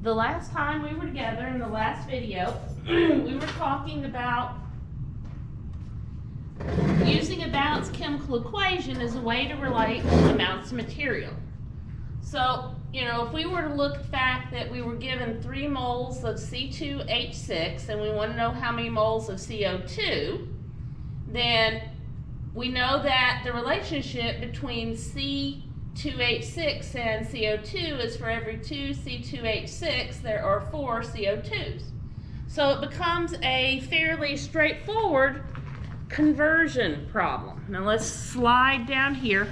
the last time we were together in the last video, we were talking about using a balanced chemical equation as a way to relate amounts of material. So, if we were to look at the fact that we were given 3 moles of C2H6 and we want to know how many moles of CO2, then we know that the relationship between C2H6 and CO2 is for every 2 C2H6, there are 4 CO2s. So it becomes a fairly straightforward conversion problem. Now let's slide down here.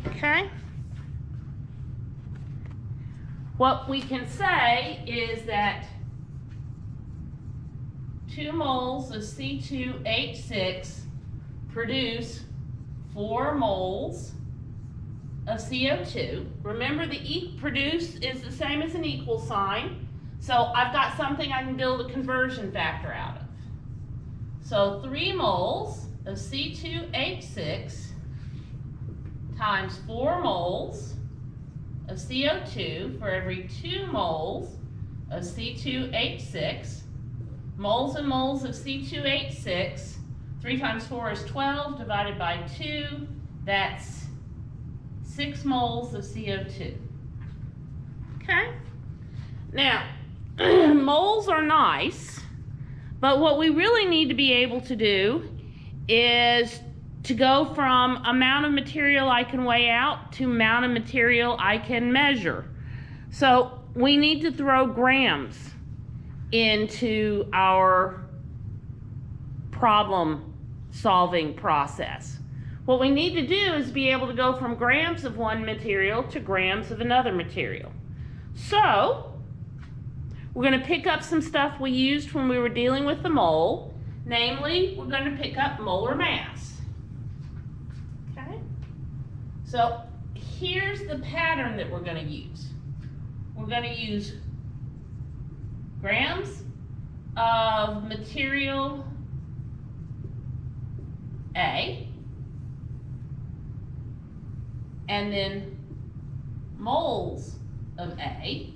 Okay? What we can say is that 2 moles of C2H6 produce 4 moles of CO2. Remember, the produce is the same as an equal sign, so I've got something I can build a conversion factor out of. So 3 moles of C2H6 times 4 moles of CO2 for every 2 moles of C2H6. Moles and moles of C2H6, 3 times 4 is 12, divided by 2, that's 6 moles of CO2. Okay? Now, moles are nice, but what we really need to be able to do is to go from amount of material I can weigh out to amount of material I can measure. So we need to throw grams into our problem solving process. What we need to do is be able to go from grams of one material to grams of another material. So we're going to pick up some stuff we used when we were dealing with the mole. Namely, we're going to pick up molar mass. Okay? So here's the pattern that we're going to use. We're going to use grams of material A, and then moles of A.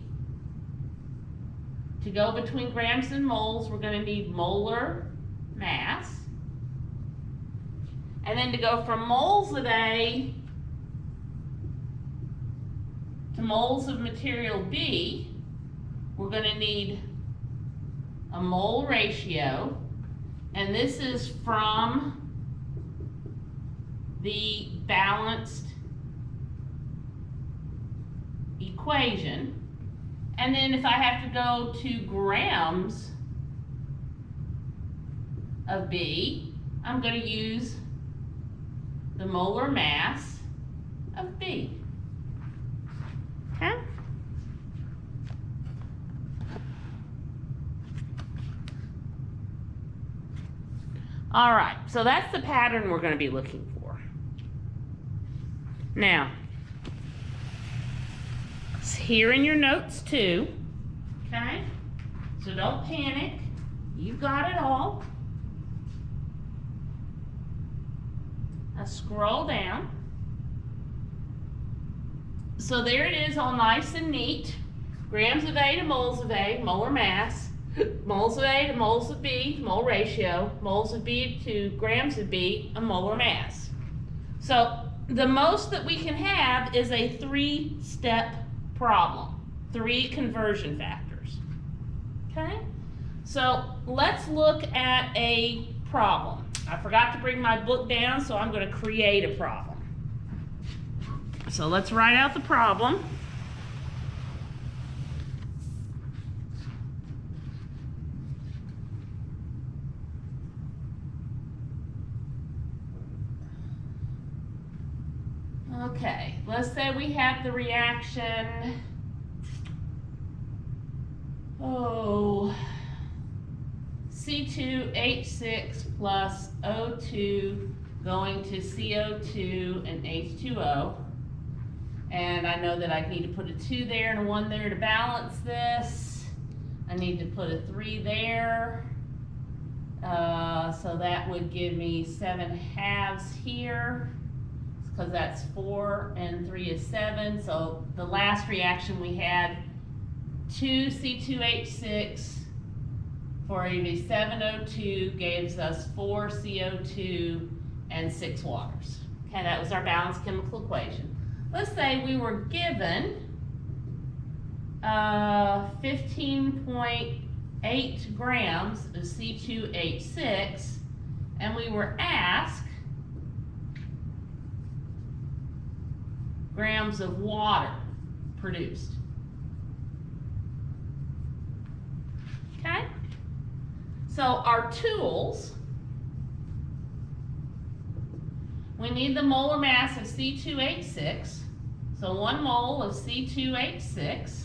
To go between grams and moles, we're going to need molar mass. And then to go from moles of A to moles of material B, we're going to need a mole ratio, and this is from the balanced equation. And then if I have to go to grams of B, I'm going to use the molar mass of B. Okay? All right, so that's the pattern we're going to be looking for. Now, it's here in your notes too, okay? So don't panic, you've got it all. Now scroll down. So there it is, all nice and neat. Grams of A to moles of A, molar mass. Moles of A to moles of B, mole ratio. Moles of B to grams of B, a molar mass. So the most that we can have is a 3-step problem. 3 conversion factors. Okay? So let's look at a problem. I forgot to bring my book down, so I'm going to create a problem. So let's write out the problem. Okay, let's say we have the reaction, C2H6 plus O2 going to CO2 and H2O. And I know that I need to put a 2 there and a 1 there to balance this. I need to put a 3 there. So that would give me 7/2 here. because that's 4 and 3 is 7. So the last reaction we had 2 C2H6 for a 7O2 gives us 4 CO2 and 6 waters. Okay, that was our balanced chemical equation. Let's say we were given 15.8 grams of C2H6 and we were asked grams of water produced. Okay? So our tools, we need the molar mass of C2H6. So 1 mole of C2H6.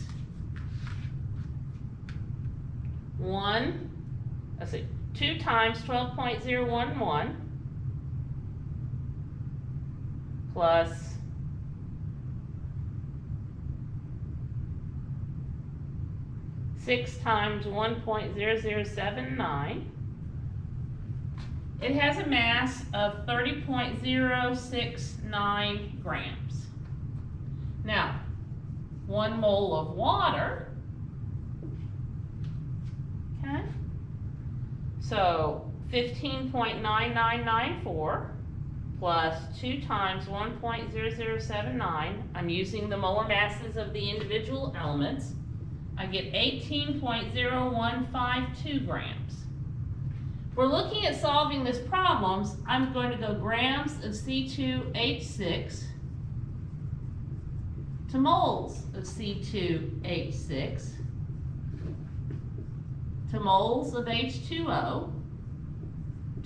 2 times 12.011 plus 6 times 1.0079. It has a mass of 30.069 grams. Now, 1 mole of water, okay, so 15.9994 plus 2 times 1.0079, I'm using the molar masses of the individual elements, I get 18.0152 grams. If we're looking at solving this problem, I'm going to go grams of C2H6 to moles of C2H6 to moles of H2O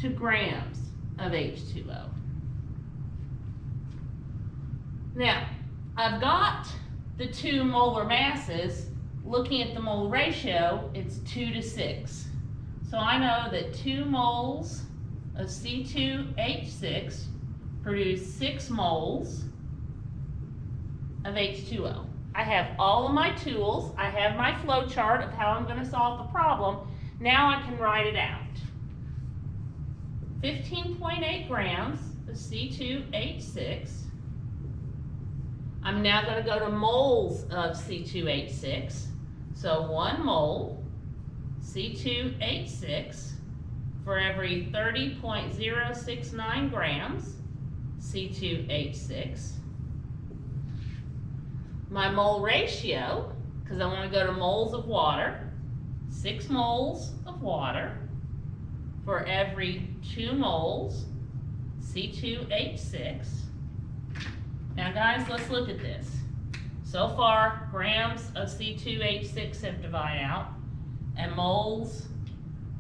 to grams of H2O. Now, I've got the 2 molar masses. Looking at the mole ratio, it's 2 to 6. So I know that 2 moles of C2H6 produce 6 moles of H2O. I have all of my tools. I have my flow chart of how I'm going to solve the problem. Now I can write it out. 15.8 grams of C2H6. I'm now going to go to moles of C2H6. So 1 mole C2H6 for every 30.069 grams C2H6. My mole ratio, because I want to go to moles of water, 6 moles of water for every 2 moles C2H6. Now guys, let's look at this. So far, grams of C2H6 have divided out, and moles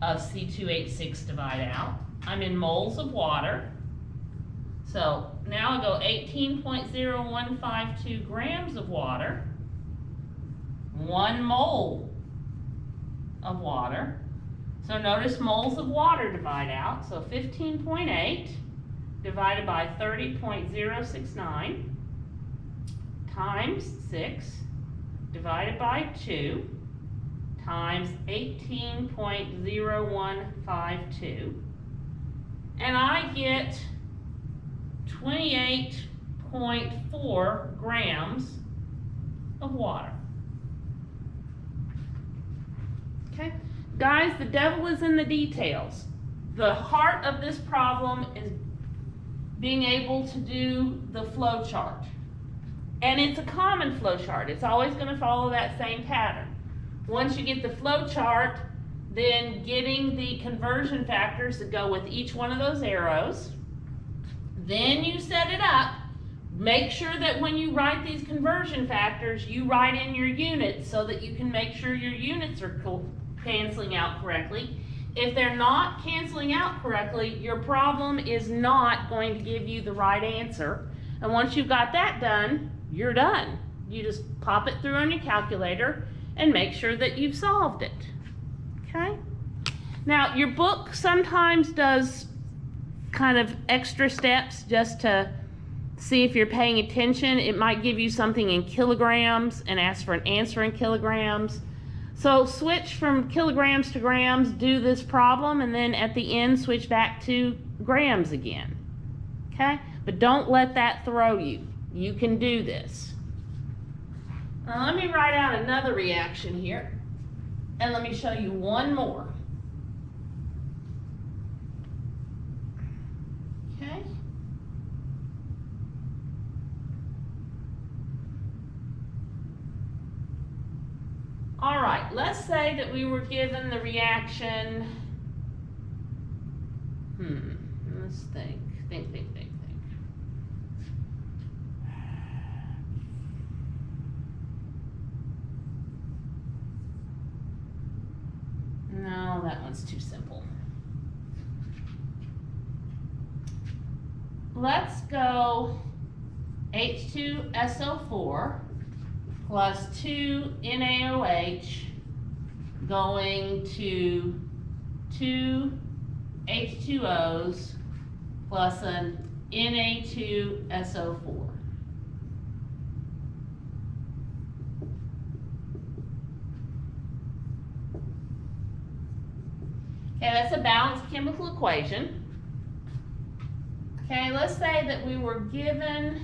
of C2H6 divide out. I'm in moles of water. So now I go 18.0152 grams of water, 1 mole of water. So notice moles of water divide out. So 15.8 divided by 30.069 times 6 divided by 2 times 18.0152, and I get 28.4 grams of water. Okay, guys, the devil is in the details. The heart of this problem is being able to do the flow chart. And it's a common flow chart. It's always going to follow that same pattern. Once you get the flow chart, then getting the conversion factors that go with each one of those arrows. Then you set it up. Make sure that when you write these conversion factors, you write in your units so that you can make sure your units are canceling out correctly. If they're not canceling out correctly, your problem is not going to give you the right answer. And once you've got that done, you're done. You just pop it through on your calculator and make sure that you've solved it. Okay? Now, your book sometimes does kind of extra steps just to see if you're paying attention. It might give you something in kilograms and ask for an answer in kilograms. So switch from kilograms to grams, do this problem, and then at the end switch back to grams again. Okay? But don't let that throw you. You can do this. Now let me write out another reaction here, and let me show you one more. Okay. All right, let's say that we were given the reaction, let's think. No, that one's too simple. Let's go H2SO4 plus 2 NaOH going to 2 H2Os plus an Na2SO4. Okay, that's a balanced chemical equation. Okay, let's say that we were given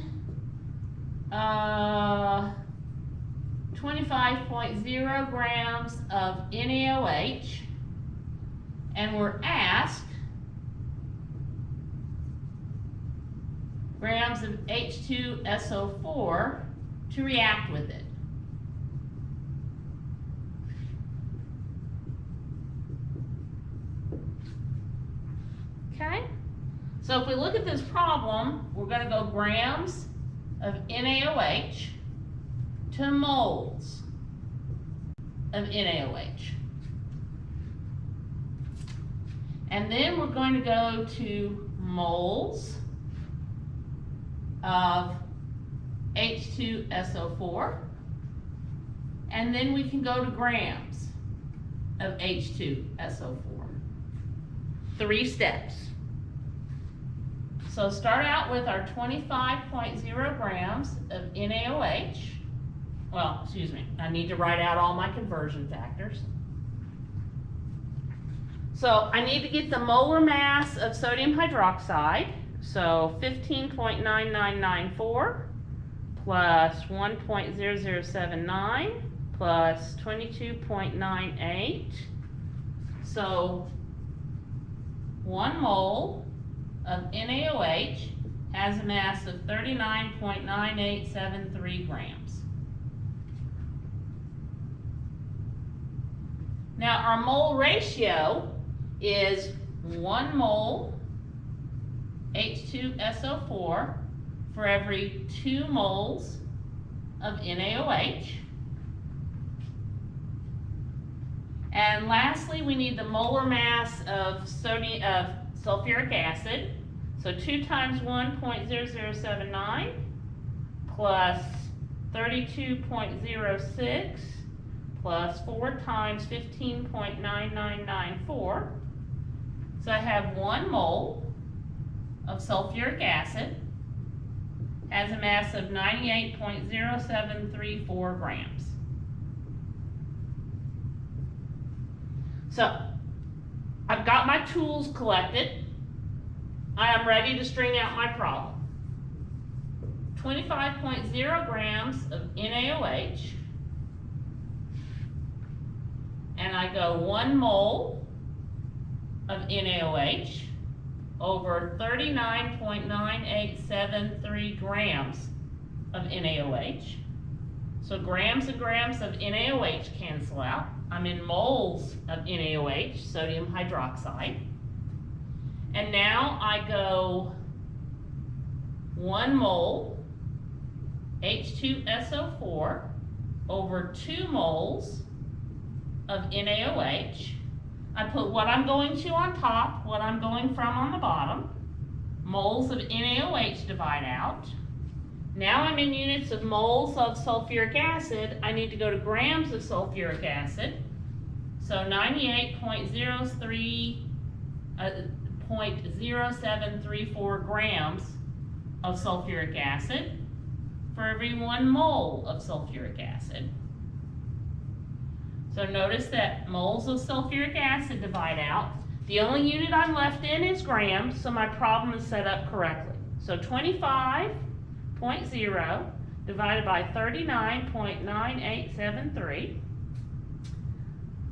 25.0 grams of NaOH, and we're asked grams of H2SO4 to react with it. Okay, so if we look at this problem, we're going to go grams of NaOH to moles of NaOH. And then we're going to go to moles of H2SO4. And then we can go to grams of H2SO4. 3 steps. So start out with our 25.0 grams of NaOH. Well, excuse me, I need to write out all my conversion factors. So I need to get the molar mass of sodium hydroxide. So 15.9994 plus 1.0079 plus 22.98. So 1 mole of NaOH has a mass of 39.9873 grams. Now our mole ratio is 1 mole H2SO4 for every 2 moles of NaOH. And lastly, we need the molar mass of sulfuric acid. So 2 times 1.0079 plus 32.06 plus 4 times 15.9994. So I have 1 mole of sulfuric acid has a mass of 98.0734 grams. So I've got my tools collected. I am ready to string out my problem. 25.0 grams of NaOH, and I go 1 mole of NaOH over 39.9873 grams of NaOH. So grams and grams of NaOH cancel out. I'm in moles of NaOH, sodium hydroxide. And now I go 1 mole H2SO4 over 2 moles of NaOH. I put what I'm going to on top, what I'm going from on the bottom. Moles of NaOH divide out. Now I'm in units of moles of sulfuric acid. I need to go to grams of sulfuric acid. So 98.0734 grams of sulfuric acid for every 1 mole of sulfuric acid. So notice that moles of sulfuric acid divide out. The only unit I'm left in is grams, so my problem is set up correctly. So 25.0 divided by 39.9873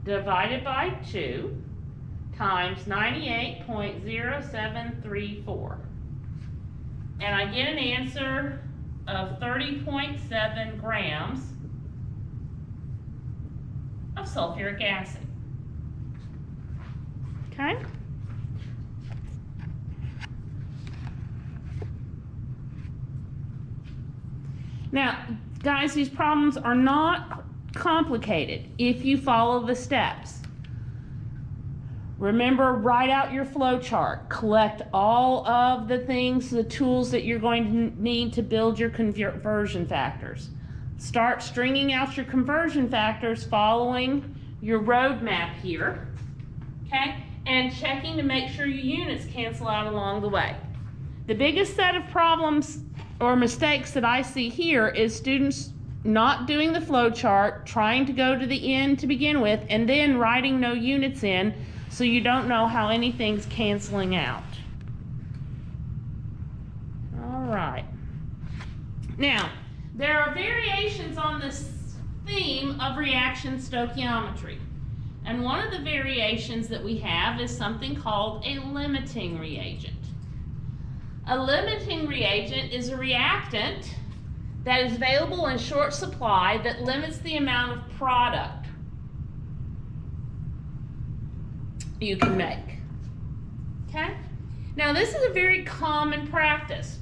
divided by 2 times 98.0734. And I get an answer of 30.7 grams of sulfuric acid. Okay? Now, guys, these problems are not complicated if you follow the steps. Remember, write out your flow chart. Collect all of the things, the tools that you're going to need to build your conversion factors. Start stringing out your conversion factors following your roadmap here, okay? And checking to make sure your units cancel out along the way. The biggest set of problems or mistakes that I see here is students not doing the flow chart, trying to go to the end to begin with, and then writing no units in, so you don't know how anything's canceling out. All right. Now, there are variations on this theme of reaction stoichiometry. And one of the variations that we have is something called a limiting reagent. A limiting reagent is a reactant that is available in short supply that limits the amount of product you can make. Okay? Now, this is a very common practice.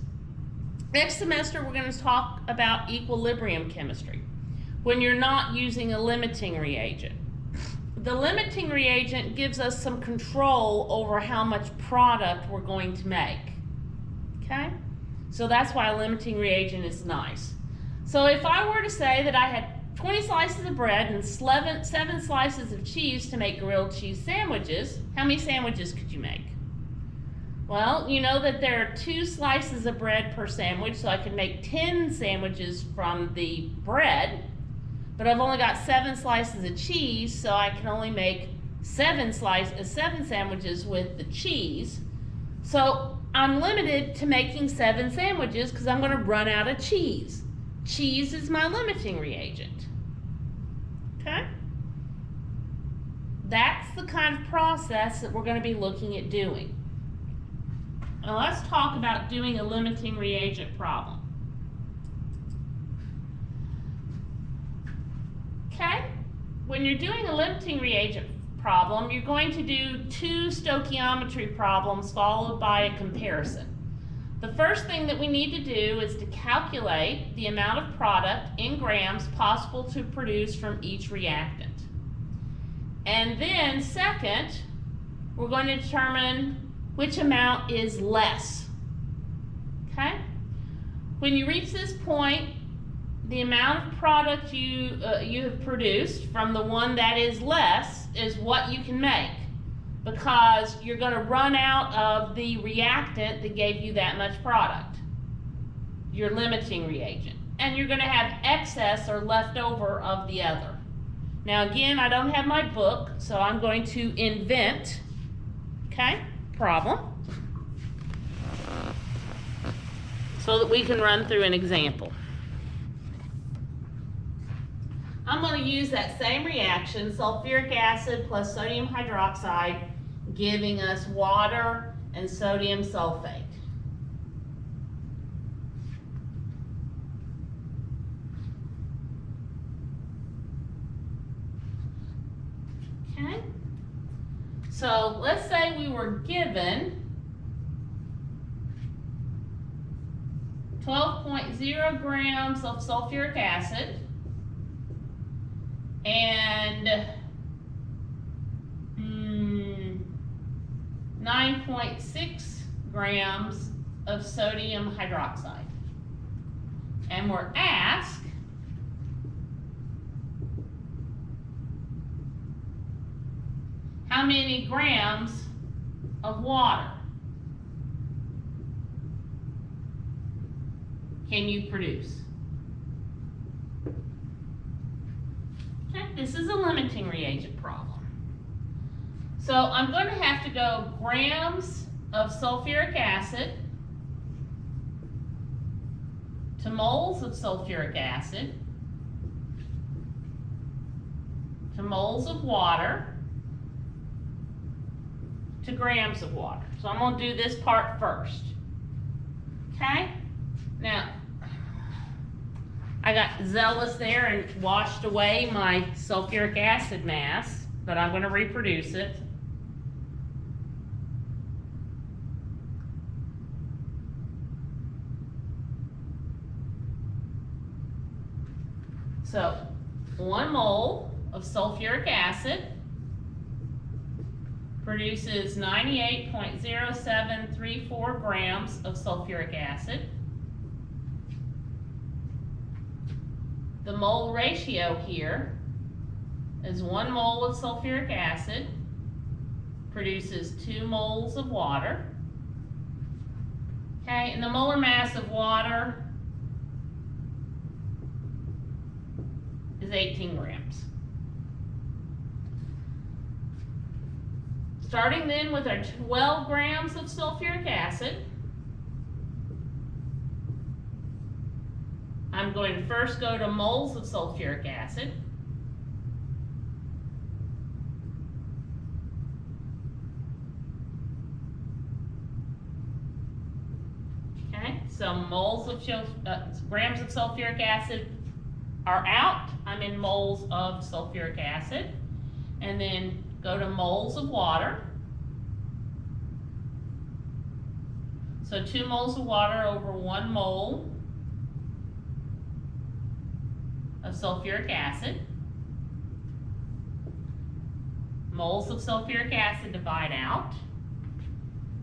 Next semester, we're going to talk about equilibrium chemistry when you're not using a limiting reagent. The limiting reagent gives us some control over how much product we're going to make. Okay? So that's why a limiting reagent is nice. So if I were to say that I had 20 slices of bread and 7 slices of cheese to make grilled cheese sandwiches, how many sandwiches could you make? Well, you know that there are 2 slices of bread per sandwich, so I can make 10 sandwiches from the bread, but I've only got 7 slices of cheese, so I can only make 7 sandwiches with the cheese. So I'm limited to making 7 sandwiches because I'm going to run out of cheese. Cheese is my limiting reagent. Okay? That's the kind of process that we're going to be looking at doing. Now let's talk about doing a limiting reagent problem. Okay? When you're doing a limiting reagent problem, you're going to do 2 stoichiometry problems followed by a comparison. The first thing that we need to do is to calculate the amount of product in grams possible to produce from each reactant. And then second, we're going to determine which amount is less. Okay? When you reach this point, the amount of product you have produced from the one that is less is what you can make, because you're going to run out of the reactant that gave you that much product, your limiting reagent, and you're going to have excess or leftover of the other. Now again, I don't have my book, so I'm going to invent, okay, problem, so that we can run through an example. I'm going to use that same reaction, sulfuric acid plus sodium hydroxide, giving us water and sodium sulfate. Okay? So let's say we were given 12.0 grams of sulfuric acid and 9.6 grams of sodium hydroxide. And we're asked how many grams of water can you produce? Okay, this is a limiting reagent problem. So I'm going to have to go grams of sulfuric acid to moles of sulfuric acid to moles of water to grams of water. So I'm going to do this part first. Okay? Now, I got zealous there and washed away my sulfuric acid mass, but I'm going to reproduce it. So, 1 mole of sulfuric acid produces 98.0734 grams of sulfuric acid. The mole ratio here is 1 mole of sulfuric acid produces 2 moles of water. Okay, and the molar mass of water is 18 grams. Starting then with our 12 grams of sulfuric acid, I'm going to first go to moles of sulfuric acid. Okay, so moles of grams of sulfuric acid are out. I'm in moles of sulfuric acid. And then go to moles of water. So 2 moles of water over 1 mole of sulfuric acid. Moles of sulfuric acid divide out.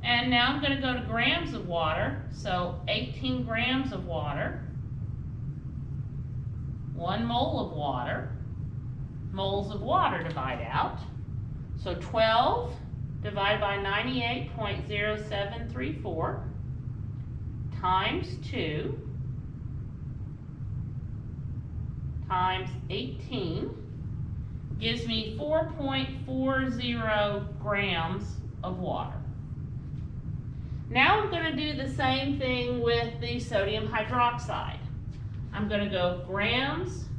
And now I'm going to go to grams of water. So 18 grams of water. 1 mole of water. Moles of water divide out. So 12 divided by 98.0734 times 2 times 18 gives me 4.40 grams of water. Now I'm going to do the same thing with the sodium hydroxide. I'm going to go grams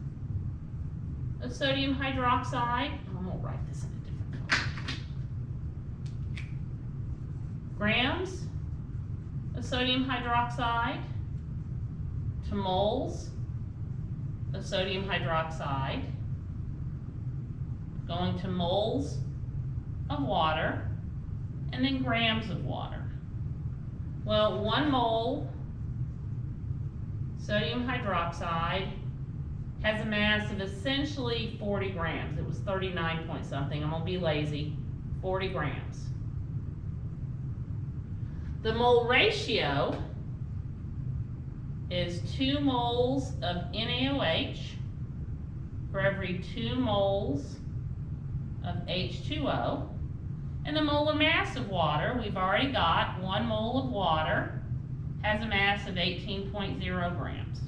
of sodium hydroxide. I'm going to write this in a different color. Grams of sodium hydroxide to moles of sodium hydroxide, going to moles of water, and then grams of water. Well, 1 mole sodium hydroxide has a mass of essentially 40 grams. It was 39 point something. I'm going to be lazy. 40 grams. The mole ratio is 2 moles of NaOH for every 2 moles of H2O. And the molar mass of water, we've already got 1 mole of water has a mass of 18.0 grams.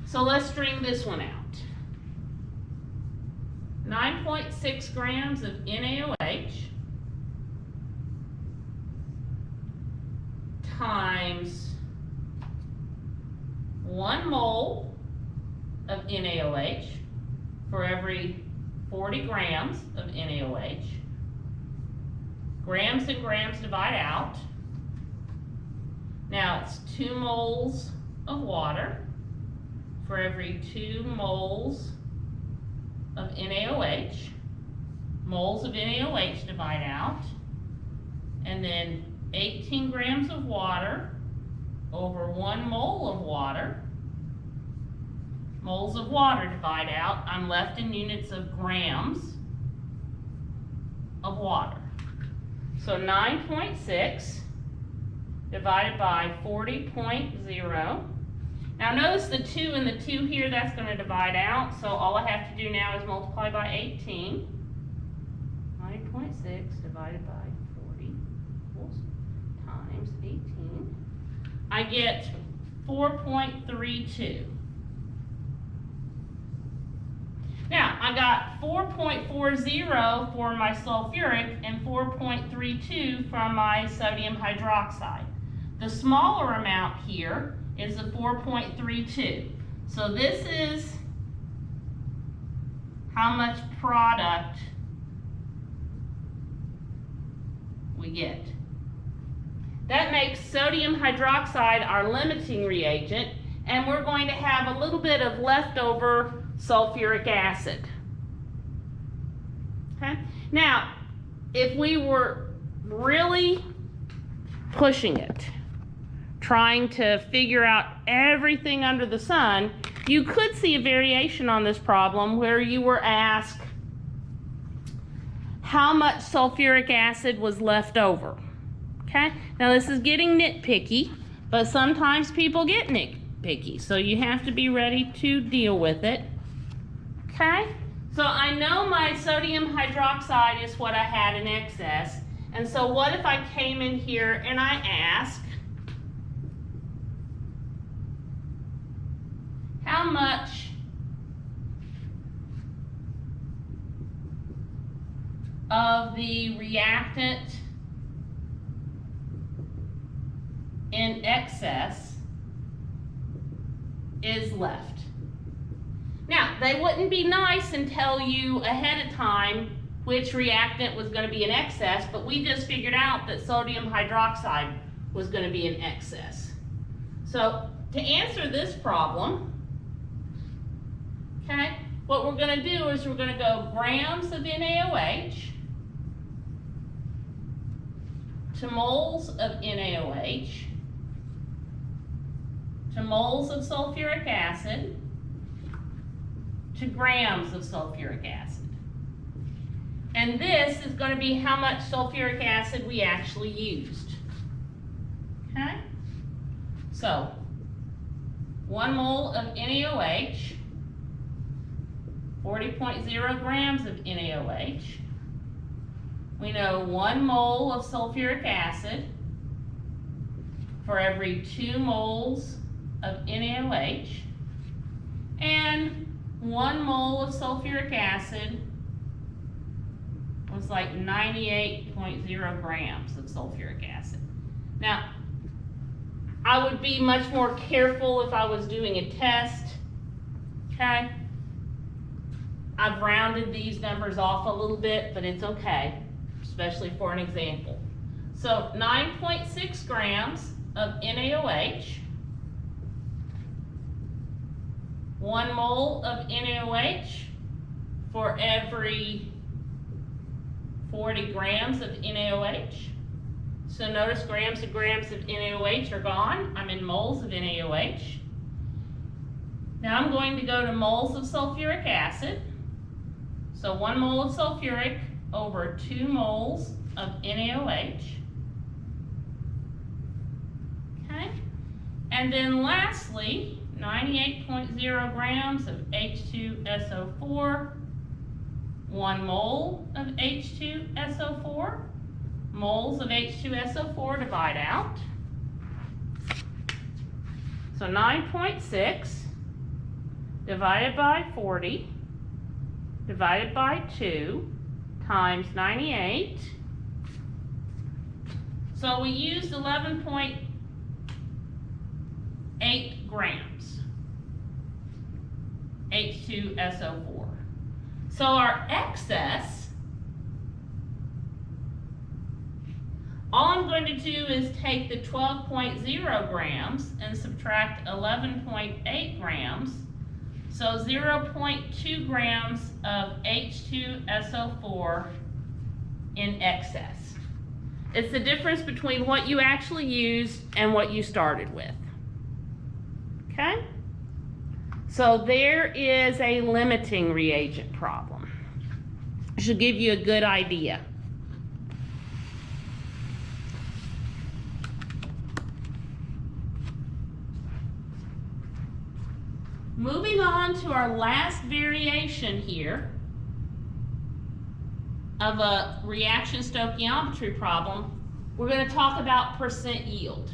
So let's string this one out. 9.6 grams of NaOH times 1 mole of NaOH for every 40 grams of NaOH. Grams and grams divide out. Now it's 2 moles of water for every 2 moles of NaOH. Moles of NaOH divide out. And then 18 grams of water over 1 mole of water. Moles of water divide out. I'm left in units of grams of water. So 9.6 divided by 40.0. Now notice the 2 and the 2 here, that's going to divide out. So all I have to do now is multiply by 18. 9.6 divided by 40 times 18. I get 4.32. Now, I got 4.40 for my sulfuric and 4.32 for my sodium hydroxide. The smaller amount here is a 4.32. So this is how much product we get. That makes sodium hydroxide our limiting reagent, and we're going to have a little bit of leftover sulfuric acid. Okay? Now, if we were really pushing it, trying to figure out everything under the sun, you could see a variation on this problem where you were asked how much sulfuric acid was left over. Okay? Now this is getting nitpicky, but sometimes people get nitpicky, so you have to be ready to deal with it. Okay? So I know my sodium hydroxide is what I had in excess, and so what if I came in here and I asked, how much of the reactant in excess is left? Now, they wouldn't be nice and tell you ahead of time which reactant was going to be in excess, but we just figured out that sodium hydroxide was going to be in excess. So, to answer this problem, okay, what we're going to do is we're going to go grams of NaOH to moles of NaOH to moles of sulfuric acid to grams of sulfuric acid. And this is going to be how much sulfuric acid we actually used. Okay? So, 1 mole of NaOH, 40.0 grams of NaOH. We know 1 mole of sulfuric acid for every 2 moles of NaOH, and 1 mole of sulfuric acid was like 98.0 grams of sulfuric acid. Now, I would be much more careful if I was doing a test, okay? I've rounded these numbers off a little bit, but it's okay, especially for an example. So 9.6 grams of NaOH, 1 mole of NaOH for every 40 grams of NaOH. So notice grams of NaOH are gone. I'm in moles of NaOH. Now I'm going to go to moles of sulfuric acid. So 1 mole of sulfuric over 2 moles of NaOH. Okay? And then lastly, 98.0 grams of H2SO4, 1 mole of H2SO4, moles of H2SO4 divide out. So 9.6 divided by 40 divided by 2 times 98. So we used 11.8 grams H2SO4. So our excess, all I'm going to do is take the 12.0 grams and subtract 11.8 grams. So 0.2 grams of H2SO4 in excess. It's the difference between what you actually used and what you started with. Okay? So there is a limiting reagent problem. It should give you a good idea. Moving on to our last variation here of a reaction stoichiometry problem, we're going to talk about percent yield.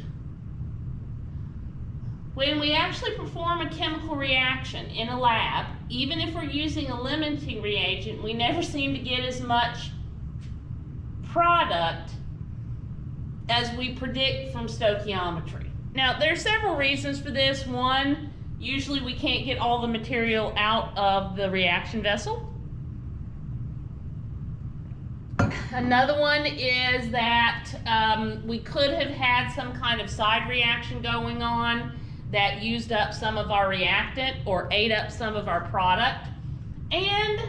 When we actually perform a chemical reaction in a lab, even if we're using a limiting reagent, we never seem to get as much product as we predict from stoichiometry. Now, there are several reasons for this. One, usually we can't get all the material out of the reaction vessel. Another one is that we could have had some kind of side reaction going on that used up some of our reactant or ate up some of our product. And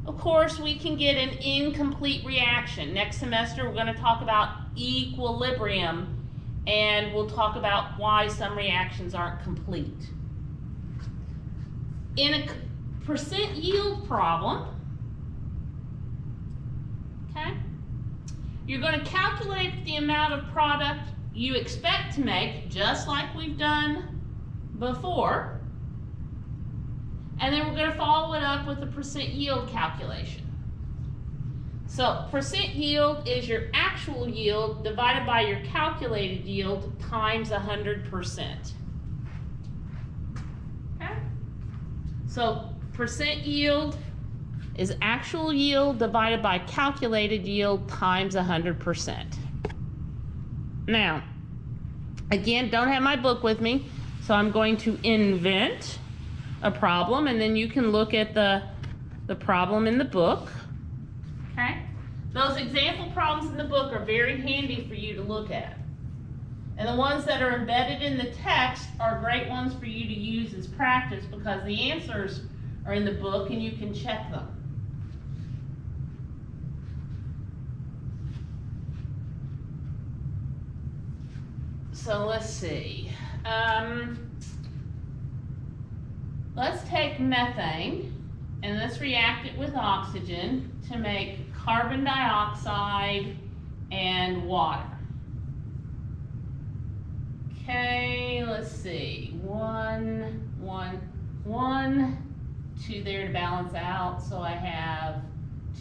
of course, we can get an incomplete reaction. Next semester, we're going to talk about equilibrium, and we'll talk about why some reactions aren't complete. In a percent yield problem, okay, you're going to calculate the amount of product you expect to make, just like we've done before, and then we're going to follow it up with a percent yield calculation. So percent yield is your actual yield divided by your calculated yield times 100%. Okay? So percent yield is actual yield divided by calculated yield times 100%. Now, again, don't have my book with me, so I'm going to invent a problem, and then you can look at the problem in the book. Okay? Those example problems in the book are very handy for you to look at. And the ones that are embedded in the text are great ones for you to use as practice because the answers are in the book and you can check them. So let's see. Let's take methane and let's react it with oxygen to make carbon dioxide and water. Okay, let's see. One, 2 there to balance out. So I have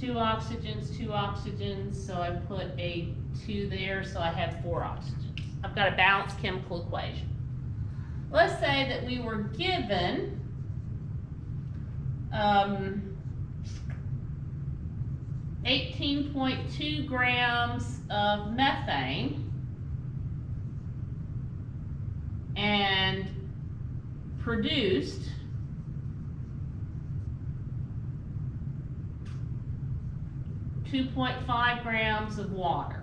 2 oxygens, so I put a 2 there, so I have 4 oxygens. I've got a balanced chemical equation. Let's say that we were given 18.2 grams of methane and produced 2.5 grams of water.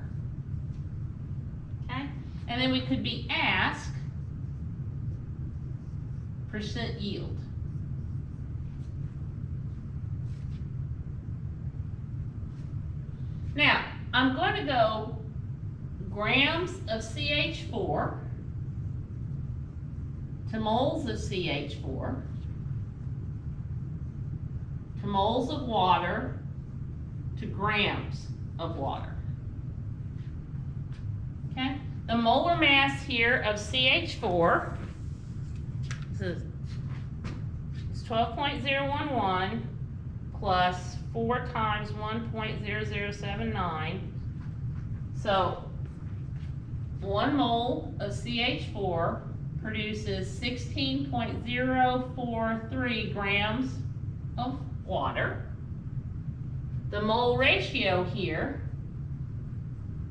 Okay? And then we could be asked percent yield. Now, I'm going to go grams of CH4 to moles of CH4 to moles of water to grams of water. Okay? The molar mass here of CH4 is 12.011 plus 4 times 1.0079. So 1 mole of CH4 produces 16.043 grams of water. The mole ratio here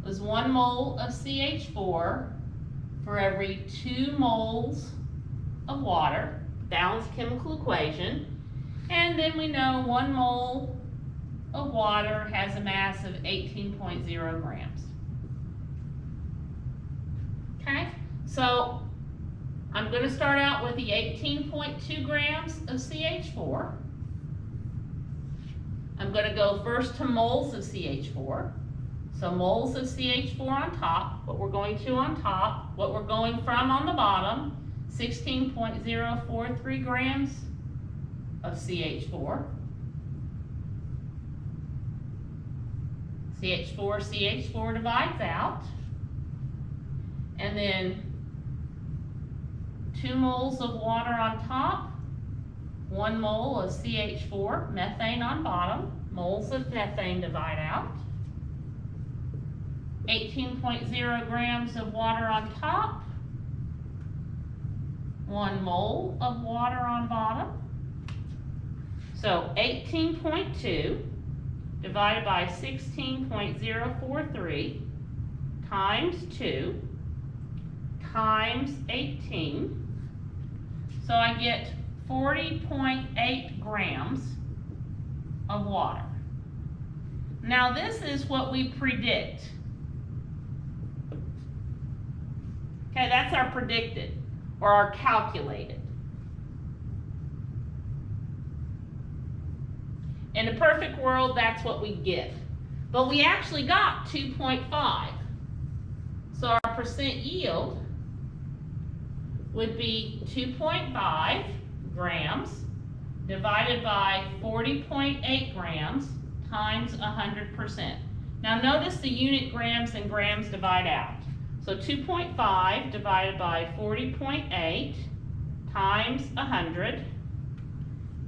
was 1 mole of CH4 for every 2 moles of water, balanced chemical equation. And then we know 1 mole of water has a mass of 18.0 grams. Okay, so I'm going to start out with the 18.2 grams of CH4. I'm going to go first to moles of CH4. So moles of CH4 on top, what we're going to on top, what we're going from on the bottom, 16.043 grams of CH4. CH4 divides out. And then 2 moles of water on top, 1 mole of CH4, methane on bottom, moles of methane divide out. 18.0 grams of water on top, 1 mole of water on bottom. So 18.2 divided by 16.043 times 2 times 18. So I get 40.8 grams of water. Now this is what we predict. Okay, that's our predicted or our calculated. In a perfect world, that's what we get. But we actually got 2.5. So our percent yield would be 2.5 grams divided by 40.8 grams times 100%. Now notice the unit grams and grams divide out. So 2.5 divided by 40.8 times 100,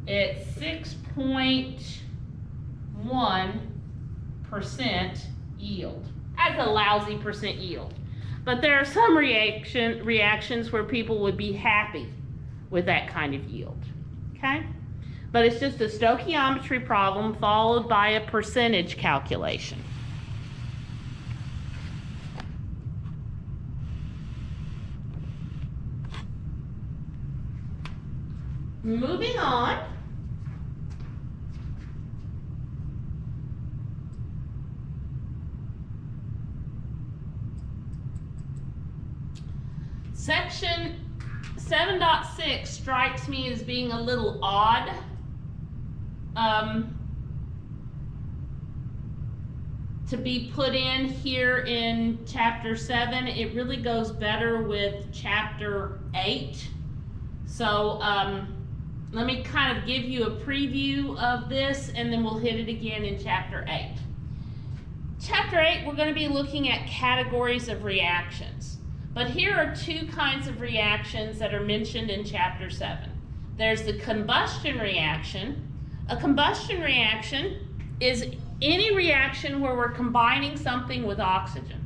it's 6.1% yield. That's a lousy percent yield. But there are some reactions where people would be happy with that kind of yield, okay? But it's just a stoichiometry problem followed by a percentage calculation. Moving on. Section 7.6 strikes me as being a little odd. To be put in here in chapter 7. It really goes better with chapter 8. So let me kind of give you a preview of this and then we'll hit it again in chapter 8. Chapter 8, we're going to be looking at categories of reactions. But here are two kinds of reactions that are mentioned in chapter 7. There's the combustion reaction. A combustion reaction is any reaction where we're combining something with oxygen.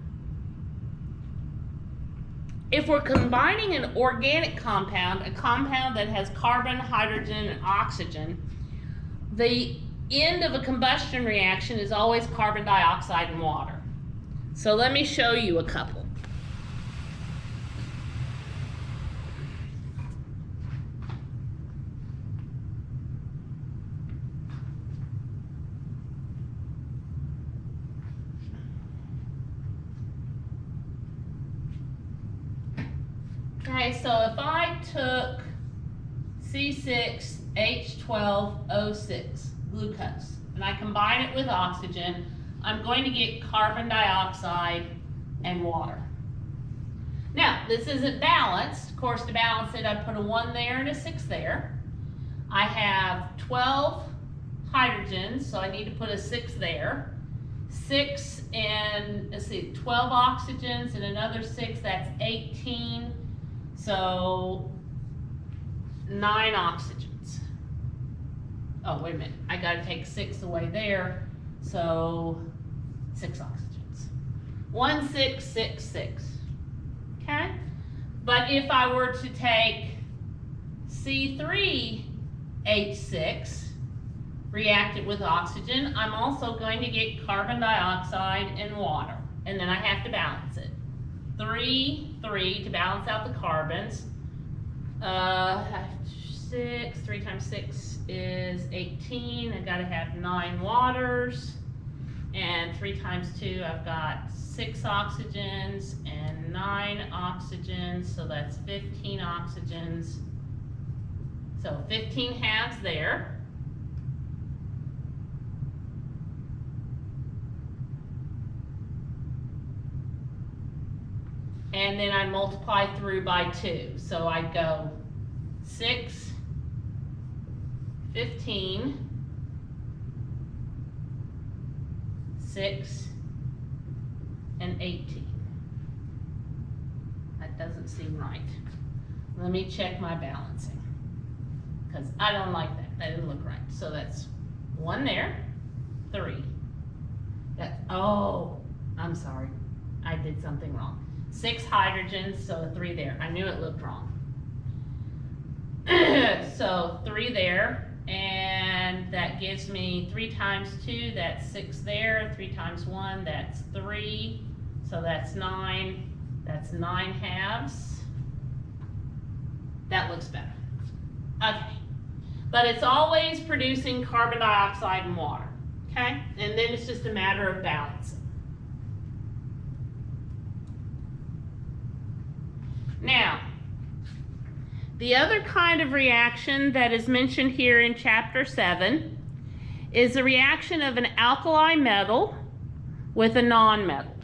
If we're combining an organic compound, a compound that has carbon, hydrogen, and oxygen, the end of a combustion reaction is always carbon dioxide and water. So let me show you a couple. Okay, so if I took C6H12O6, glucose, and I combine it with oxygen, I'm going to get carbon dioxide and water. Now, this isn't balanced. Of course, to balance it, I put a 1 there and a 6 there. I have 12 hydrogens, so I need to put a 6 there. 6 and, let's see, 12 oxygens and another 6, that's 18. So 9 oxygens. Oh, wait a minute. I got to take 6 away there. So 6 oxygens. 1, 6, 6, 6. Okay? But if I were to take C3H6, react it with oxygen, I'm also going to get carbon dioxide and water. And then I have to balance it. 3 to balance out the carbons. 6, 3 times 6 is 18. I've got to have 9 waters. And 3 times 2, I've got 6 oxygens and 9 oxygens. So that's 15 oxygens. So 15 halves there. And then I multiply through by 2. So I go 6, 15, 6, and 18. That doesn't seem right. Let me check my balancing, because I don't like that. That didn't look right. So that's 1 there, 3. Oh, I'm sorry. I did something wrong. 6 hydrogens, so a 3 there. I knew it looked wrong. So 3 there, and that gives me 3 times 2, that's 6 there. 3 times 1, that's 3, so that's 9. That's 9/2. That looks better. Okay. But it's always producing carbon dioxide and water. Okay? And then it's just a matter of balancing. Now, the other kind of reaction that is mentioned here in chapter 7 is the reaction of an alkali metal with a nonmetal.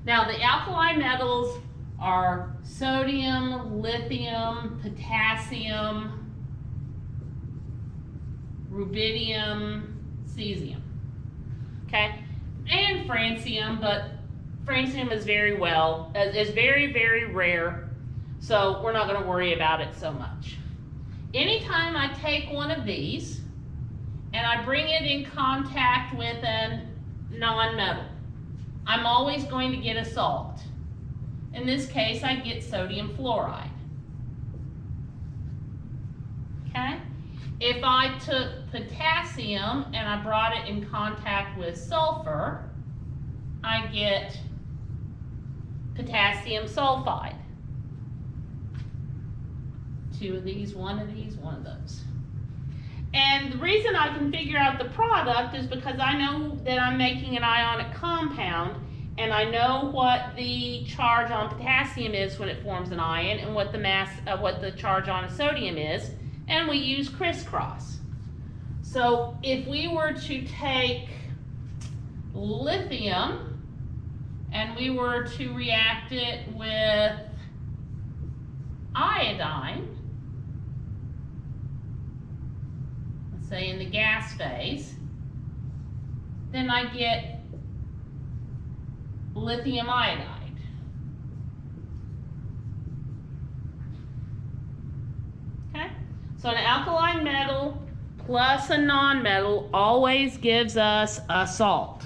Now, the alkali metals are sodium, lithium, potassium, rubidium, cesium. Okay? And francium, but francium is very rare, so we're not going to worry about it so much. Anytime I take one of these and I bring it in contact with a nonmetal, I'm always going to get a salt. In this case, I get sodium fluoride. Okay? If I took potassium and I brought it in contact with sulfur, I get potassium sulfide. Two of these, one of these, one of those. And the reason I can figure out the product is because I know that I'm making an ionic compound, and I know what the charge on potassium is when it forms an ion, and what the mass of what the charge on a sodium is, and we use crisscross. So if we were to take lithium and we were to react it with iodine, let's say in the gas phase, then I get lithium iodide. Okay? So an alkaline metal plus a nonmetal always gives us a salt.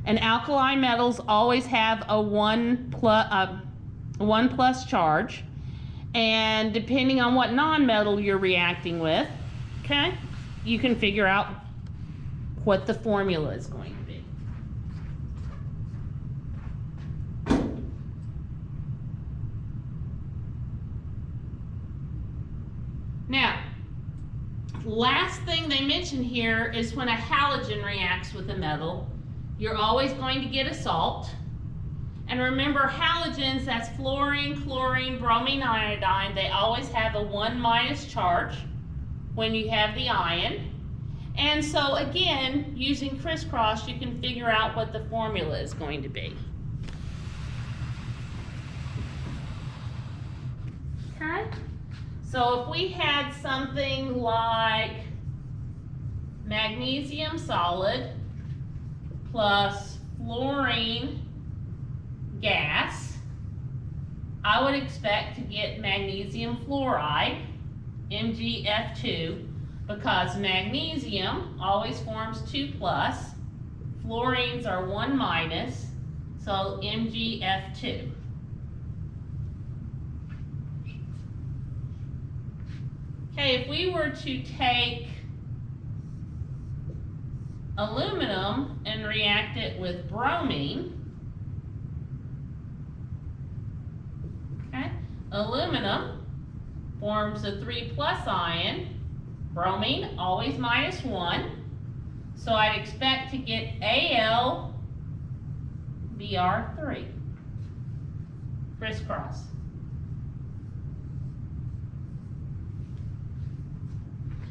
And alkali metals always have a 1 plus charge. And depending on what nonmetal you're reacting with, okay, you can figure out what the formula is going to be. Now, last thing they mention here is when a halogen reacts with a metal, you're always going to get a salt. And remember, halogens, that's fluorine, chlorine, bromine, iodine, they always have a 1- charge when you have the ion. And so again, using crisscross, you can figure out what the formula is going to be. Okay? So if we had something like magnesium solid plus fluorine gas, I would expect to get magnesium fluoride, MgF2, because magnesium always forms 2+, fluorines are 1-, so MgF2. Okay, if we were to take aluminum and react it with bromine, okay, aluminum forms a 3+ ion, bromine always -1, so I'd expect to get AlBr3, crisscross.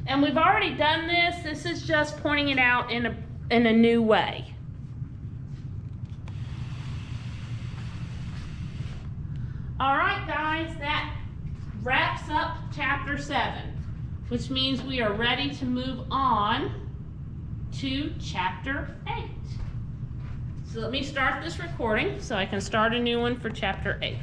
And we've already done this. This is just pointing it out in a new way. All right, guys, that wraps up chapter 7, which means we are ready to move on to chapter 8. So let me start this recording so I can start a new one for chapter 8.